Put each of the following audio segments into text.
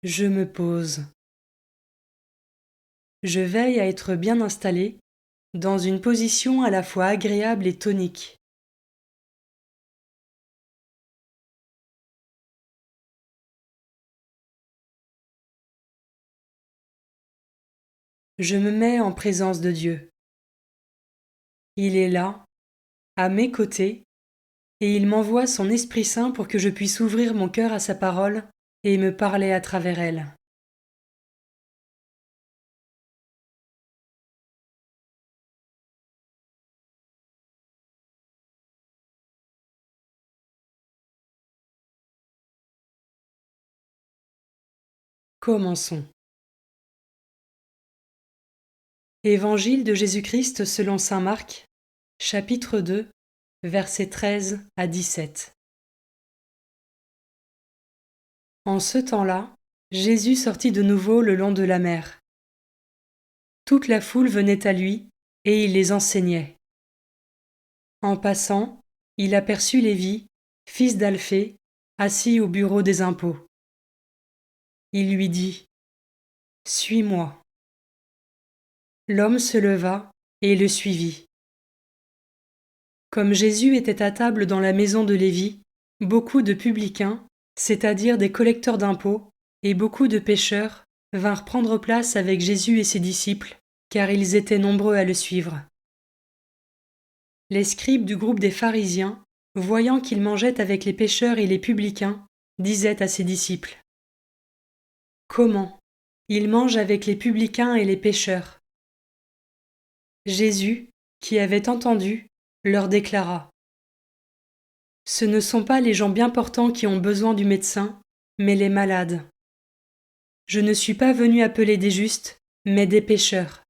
Je me pose. Je veille à être bien installé, dans une position à la fois agréable et tonique. Je me mets en présence de Dieu. Il est là, à mes côtés, et il m'envoie son Esprit Saint pour que je puisse ouvrir mon cœur à sa parole et me parler à travers elle. Commençons. Évangile de Jésus-Christ selon saint Marc, chapitre 2, versets 13 à 17. En ce temps-là, Jésus sortit de nouveau le long de la mer. Toute la foule venait à lui, et il les enseignait. En passant, il aperçut Lévi, fils d'Alphée, assis au bureau des impôts. Il lui dit : « Suis-moi. » L'homme se leva et le suivit. Comme Jésus était à table dans la maison de Lévi, beaucoup de publicains, c'est-à-dire des collecteurs d'impôts, et beaucoup de pécheurs, vinrent prendre place avec Jésus et ses disciples, car ils étaient nombreux à le suivre. Les scribes du groupe des pharisiens, voyant qu'il mangeait avec les pécheurs et les publicains, disaient à ses disciples : « Comment ? Il mange avec les publicains et les pécheurs. » Jésus, qui avait entendu, leur déclara : « Ce ne sont pas les gens bien portants qui ont besoin du médecin, mais les malades. Je ne suis pas venu appeler des justes, mais des pécheurs. »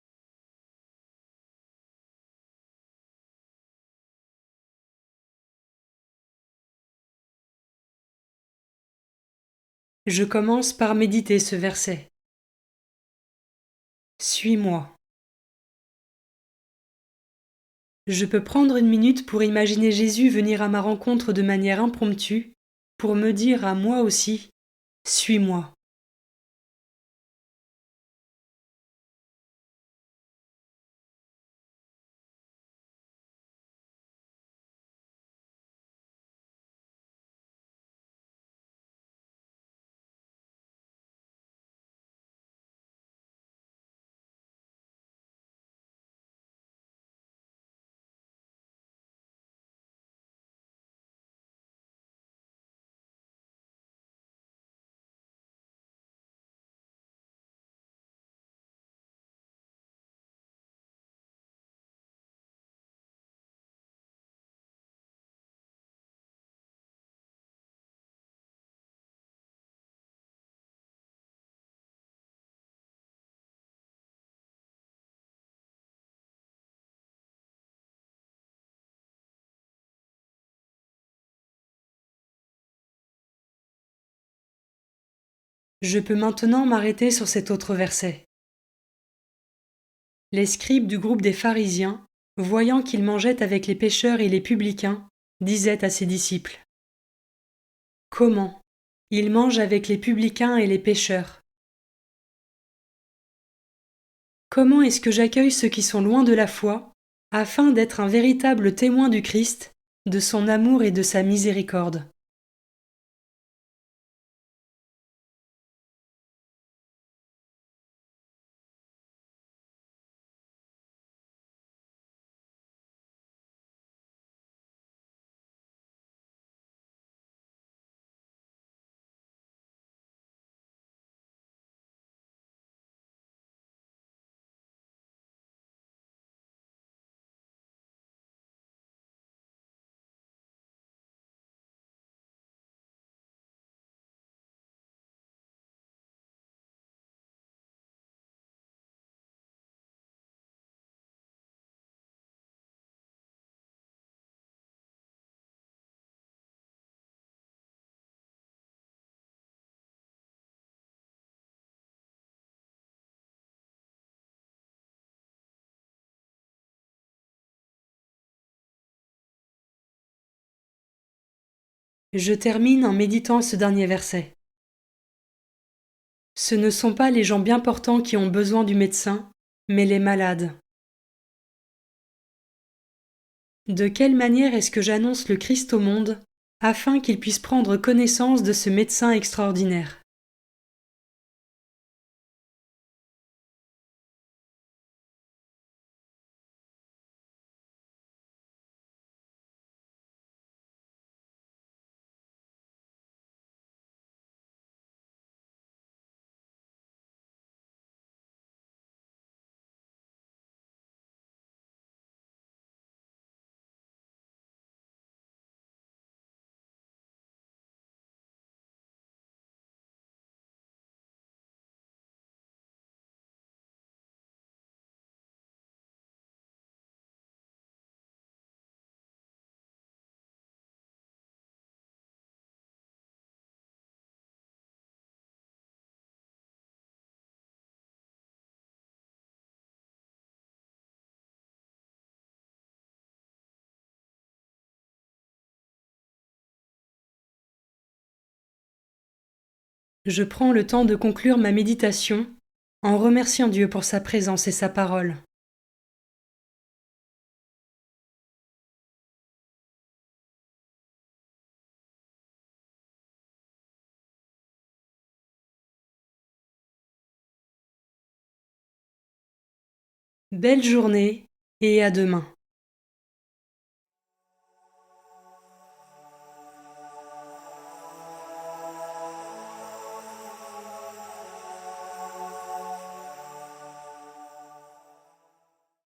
Je commence par méditer ce verset. Suis-moi. Je peux prendre une minute pour imaginer Jésus venir à ma rencontre de manière impromptue, pour me dire à moi aussi : suis-moi. Je peux maintenant m'arrêter sur cet autre verset. Les scribes du groupe des pharisiens, voyant qu'il mangeait avec les pécheurs et les publicains, disaient à ses disciples : « Comment ? Il mange avec les publicains et les pécheurs. » Comment est-ce que j'accueille ceux qui sont loin de la foi, afin d'être un véritable témoin du Christ, de son amour et de sa miséricorde ? Je termine en méditant ce dernier verset. Ce ne sont pas les gens bien portants qui ont besoin du médecin, mais les malades. De quelle manière est-ce que j'annonce le Christ au monde afin qu'il puisse prendre connaissance de ce médecin extraordinaire? Je prends le temps de conclure ma méditation en remerciant Dieu pour sa présence et sa parole. Belle journée et à demain.